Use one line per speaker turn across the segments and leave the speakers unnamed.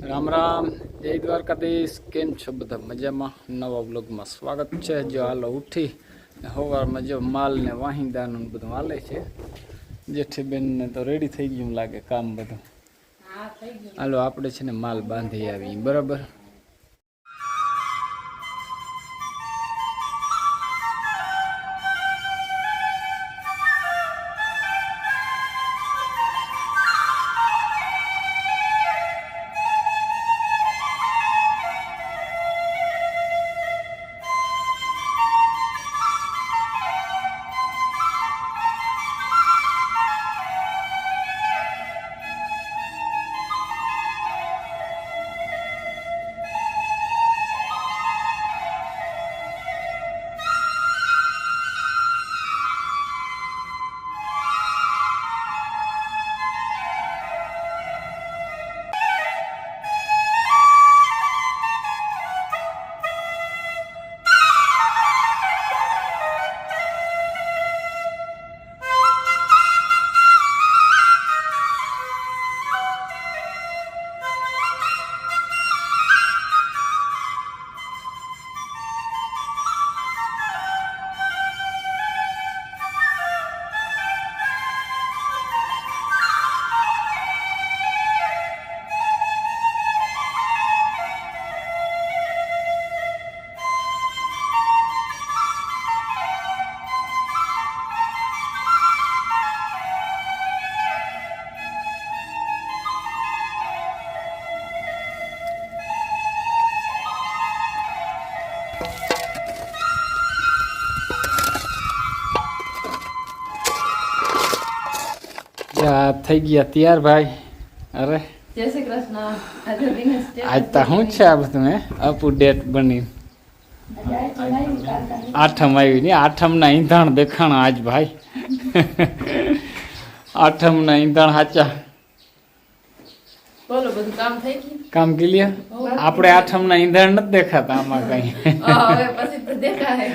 રામ રામ, જય દ્વારકાધીશ. કેમ છો બધા? મજામાં? નવા બ્લોગમાં સ્વાગત છે. જો હાલો ઉઠી સવારમાં જો માલ ને વાહિંદાનું બધું હાલે છે. જેઠીબેનને તો રેડી થઈ ગયું લાગે કામ બધું. હાલો આપણે છે ને માલ બાંધી આવી બરાબર. થઈ ગયા તૈયાર ભાઈ. અરે
જય શ્રી કૃષ્ણ.
આજ તો શું છે આ બધું અપ ડેટ બની આઠમ આવી ને આઠમના ઈંધણ દેખાણા આજ ભાઈ. આઠમના ઈંધણ સાચા.
બોલો બધું કામ થઈ ગયું?
કામ ક્લિયર. આપણે આઠમના ઈંધણ નથી દેખાતા આમાં કઈ.
હવે પછી તો દેખાય.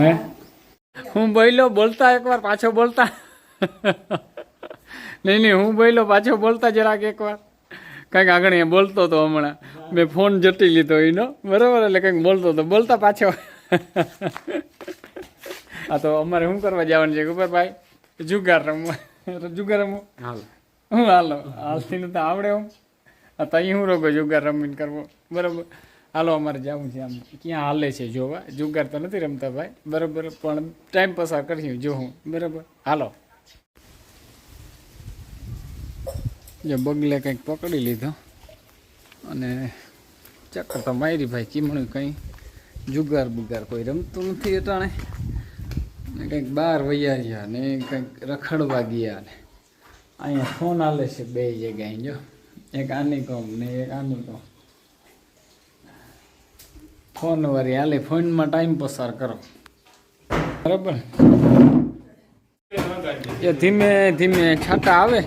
હે હું બોલ્યો બોલતા એકવાર પાછો બોલતા. નહીં હું બોલ્યો પાછો બોલતા જરાક એકવાર. કંઈક આગળ અહીંયા બોલતો હતો હમણાં. મેં ફોન જટી લીધો એનો બરાબર, એટલે કંઈક બોલતો હતો બોલતા પાછો. હા તો અમારે શું કરવા જવાનું છે ખબર ભાઈ? જુગાર રમવા. જુગાર રમવું હું હાલો હાલથી તો આવડે હું. તો અહીં હું રોગો જુગાર રમીને કરવો બરાબર. હાલો અમારે જવું છે. આમ ક્યાં હાલે છે જોવા. જુગાર તો નથી રમતા ભાઈ બરાબર, પણ ટાઈમ પસાર કરીશું જોઉં બરાબર. હાલો જો બગલે કંઈક પકડી લીધો અને ચક્કર તો મારી ભાઈ. ચીમણું કંઈ જુગાર બુગાર કોઈ રમતું નથી અટાણે. ને કંઈક બહાર વૈયા ગયા ને કંઈક રખડવા ગયા ને અહીંયા ફોન હાલે છે બે જગ્યાએ. જો એક આની કોમ ને એક આની કોમ. ફોન વાળી હાલે, ફોનમાં ટાઈમ પસાર કરો બરાબર. એ ધીમે ધીમે છાંટા આવે.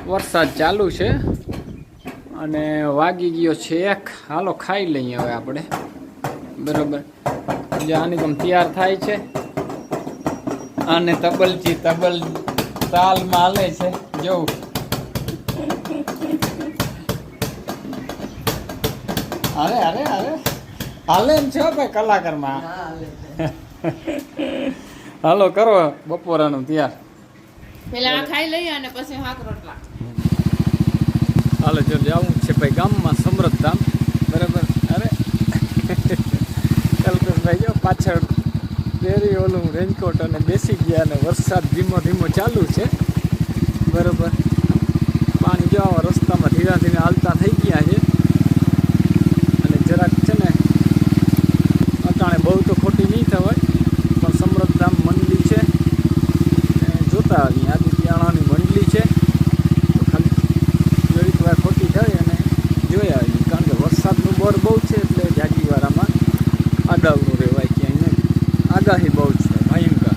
વરસાદ ચાલુ છે અને વાગી ગયો છે 1. હાલો ખાઈ લઈએ હવે આપણે બરાબર. જે આની કમ તૈયાર થાય છે અને તબલજી તાલમાં હાલે છે જવું. અરે અરે અરે હાલે ને છો ભાઈ કલાકારમાં. હાલો કરો બપોરાનું તૈયાર.
પેલા ખાઈ લઈએ અને પછી શાક રોટલા.
હાલો જો જવું છે ભાઈ ગામમાં સમૃદ્ધ ધામ બરાબર. અરે કલ્પેશભાઈ જો પાછળ ડેરી ઓલું રેનકોટ અને બેસી ગયા અને વરસાદ ધીમો ધીમો ચાલુ છે બરાબર. પાણી જો આવા રસ્તામાં ધીરે ધીરે હાલતા થઈ ગયા છે અને જરાક છે ને અટાણે બહુ તો ખોટી નહીં થવાય પણ સમૃદ્ધ ધામ મંડળી છે જોતા આવી. આદિત્યાણાની મંડળી છે તો ખાલી જરીક વાર ખોટી થાય અને જોઈ આવી. કારણ કે વરસાદનું બોર બહુ છે એટલે જાગીવાળામાં આડાવનું રહેવાય ક્યાંય નહીં. આગાહી બહુ છે ભયંકર.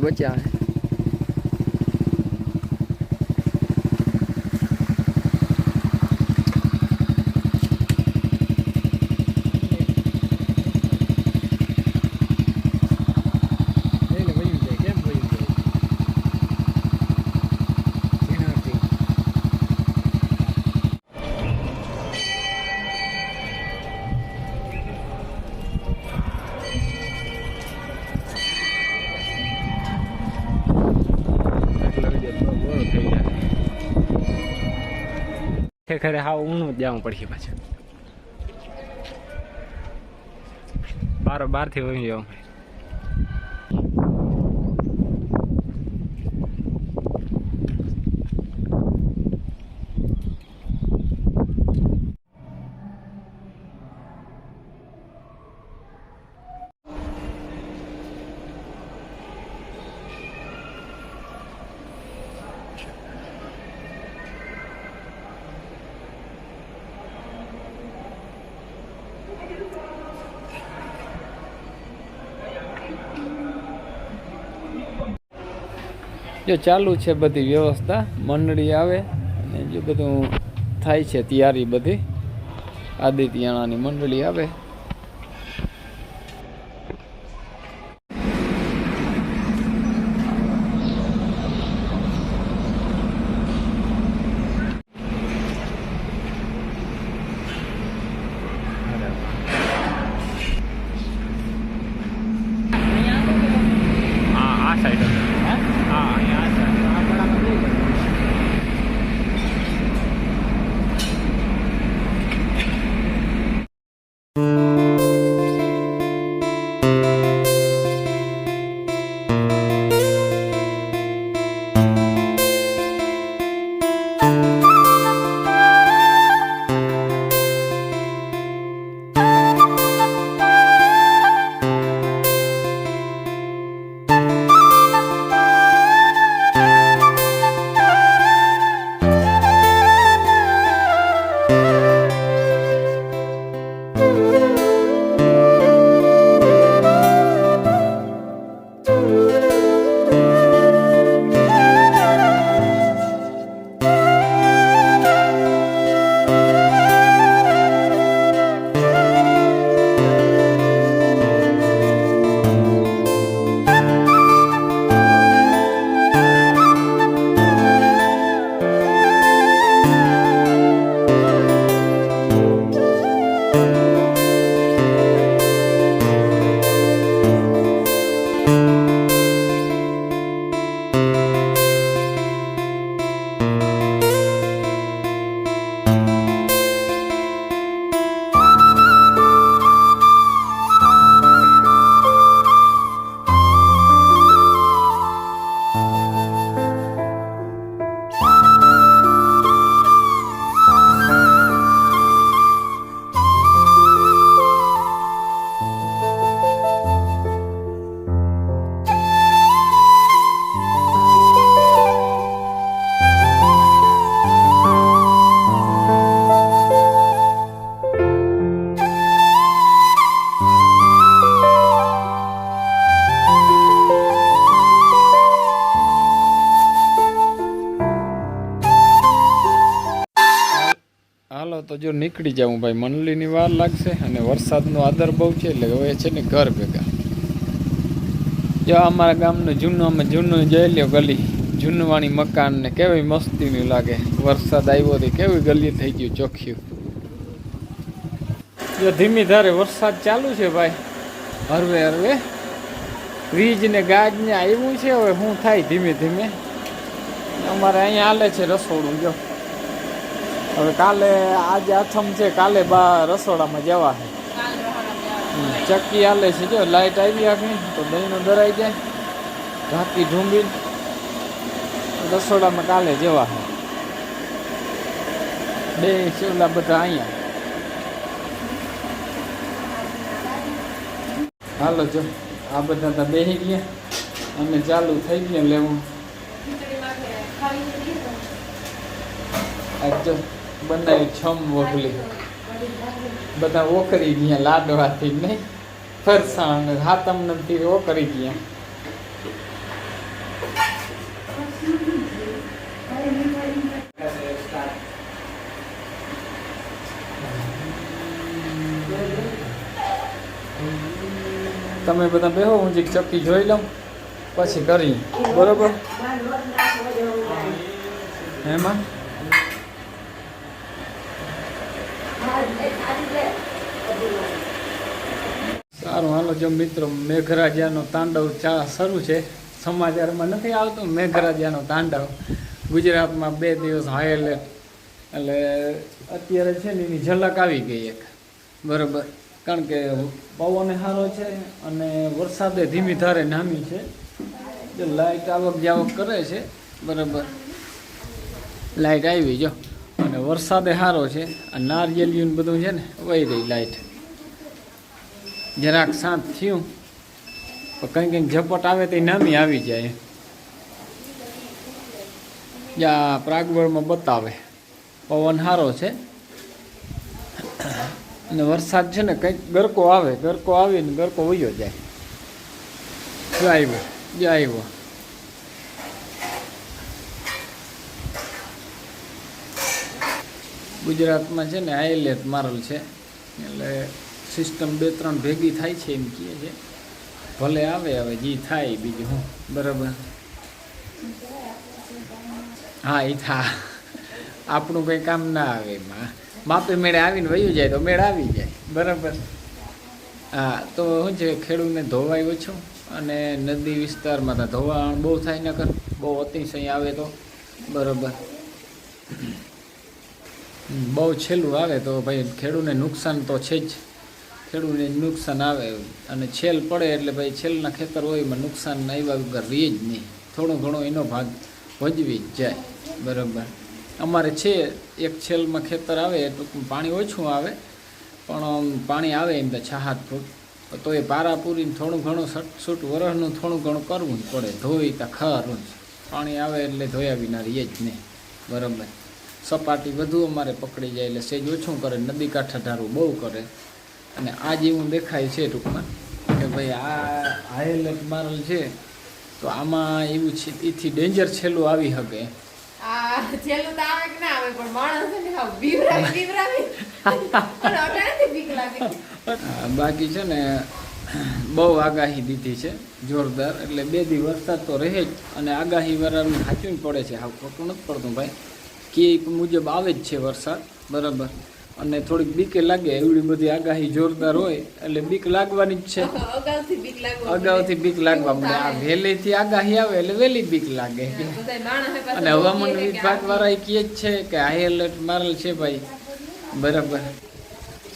બચ્યા ખેરે હાવ ઊનું જ જવું પડશે પાછું. બારથી વહી જવું. જો ચાલુ છે બધી વ્યવસ્થા, મંડળી આવે અને જો બધું થાય છે તૈયારી બધી. આદિત્યાણાની મંડળી આવે. આ સાઈડ હા હાલો તો જો નીકળી જાઉં ભાઈ, મંડળીની વાર લાગશે અને વરસાદનો આદર બહુ છે એટલે હવે છે ને ઘર ભેગા. જો અમારા ગામનું જૂનું જોઈ લ્યો ગલી, જૂનવાણી મકાન ને કેવી મસ્તીની લાગે. વરસાદ આવ્યો તો કેવી ગલી થઈ ગયું ચોખ્યું. જો ધીમી ધારે વરસાદ ચાલુ છે ભાઈ, હરવે વીજ ને ગાજ ને આવ્યું છે. હવે શું થાય ધીમે ધીમે. અમારે અહીંયા હાલે છે રસોડું. જો હવે કાલે આજે આથમ છે, કાલે રસોડામાં જવા છે. ચક્કી હાલે છે. જો લાઈટ આવી આખી તો દહીંનો દરાઈ જાય, ઢાંકી ઢૂંબી રસોડામાં કાલે જવા છે. બે સેવલા બધા અહીંયા. હાલો જો આ બધા તો બેસી ગયા અને ચાલુ થઈ ગયા લેવું. આજ જો બનાવી છમ વગલી બધા ઓકરી ગયા લાડવાથી નહીં, ફરસાણ હાથમ નથી ઓકરી ગયા. તમે બધા બેહો, હું જે ચક્કી જોઈ લઉં પછી કરી બરોબર. એમાં સારું હાલો જો મિત્રો, મેઘરાજાનો તાંડવ શરૂ છે. સમાચારમાં નથી આવતું મેઘરાજાનો તાંડવ. ગુજરાતમાં 2 દિવસ હાઈ એલર્ટ એટલે અત્યારે છે ને એની ઝલક આવી ગઈ એક, બરાબર. કારણ કે પવન સારો છે અને વરસાદે ધીમી ધારે નામી છે, જે લાઇટ આવક જાવક કરે છે, બરાબર. લાઇટ આવી જો, અને વરસાદે સારો છે, આ નારિયેલિયું ને બધું છે ને વહી રહી લાઇટ. જરાક શાંત થયું તો કંઈ કંઈક ઝપટ આવે તો નામી આવી જાય. જ્યાં પ્રાગવળમાં બતાવે પવન સારો છે અને વરસાદ છે ને કંઈક ગરકો આવે, ગરકો આવીને ગરકો વયો જાય. જો આવ્યો, જો આવ્યો. ગુજરાતમાં છે ને હાઈ એલર્ટ મારેલ છે, એટલે સિસ્ટમ 2-3 ભેગી થાય છે એમ કહે છે. ભલે આવે હવે જે થાય, બીજું હું, બરાબર. હા એ થા, આપણું કંઈ કામ ના આવે એમાં. માપે મેળે આવીને વયું જાય તો મેળ આવી જાય, બરાબર. હા તો શું છે, ખેડૂતને ધોવાય ઓછું, અને નદી વિસ્તારમાં તો ધોવાણ બહુ થાય ન કર, બહુ અતિશય આવે તો, બરાબર. બહુ છેલ્લું આવે તો ભાઈ ખેડૂતને નુકસાન તો છે જ, ખેડૂતને નુકસાન આવે. અને છેલ પડે એટલે ભાઈ છેલના ખેતર હોય એમાં નુકસાન આવ્યા વગર રહે જ નહીં, થોડો ઘણો એનો ભાગ ભજવી જ જાય, બરાબર. અમારે છે એક છેલમાં ખેતર આવે, ટૂંકમાં પાણી ઓછું આવે, પણ પાણી આવે એમ તો 6-7 ફૂટ, તો એ પારા પૂરીને થોડું ઘણું સટસૂટ વરસનું થોડું ઘણું કરવું જ પડે. ધોઈ તો ખરું જ, પાણી આવે એટલે ધોયા વિના રહીએ જ નહીં, બરાબર. સપાટી વધુ અમારે પકડી જાય એટલે સેજ ઓછું કરે, નદી કાંઠા ધારું બહુ કરે. અને આ જેવું દેખાય છે ટૂંકમાં કે ભાઈ આ હાઈ એલર્ટ મારેલ છે, તો આમાં એવું છે એથી ડેન્જર છેલ્લું આવી શકે.
છેલ્લું તો આવે કે ના આવે, પણ માણસ ને હાવ બીવરાવી પણ અટાણેથી બીક લાગે.
બાકી છે ને બહુ આગાહી દીધી છે જોરદાર, એટલે 2 દી વરસાદ તો રહે જ, અને આગાહી વાળાનું સાચું પડે છે, હાવ ખોટું નથી પડતું ભાઈ. કે મુજબ આવે જ છે વરસાદ, બરાબર. અને થોડીક બીકે લાગે, એવડી બધી આગાહી જોરદાર હોય એટલે બીક લાગવાની જ છે. અગાઉથી બીક લાગવા મળે. આ વહેલીથી આગાહી આવે એટલે વહેલી બીક લાગે. અને હવામાન વિભાગ વાળા કહે જ છે કે હાઈ એલર્ટ મારેલ છે ભાઈ, બરાબર.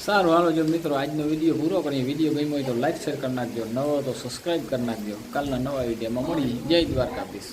સારું, હાલો જો મિત્રો આજનો વિડીયો પૂરો કરીએ. વિડીયો ગમ્યો હોય તો લાઈક શેર કરી નાખજો, નવો તો સબસ્ક્રાઈબ કરી નાખજો. કાલના નવા વિડીયોમાં મળીએ. જય દ્વારકાધીશ.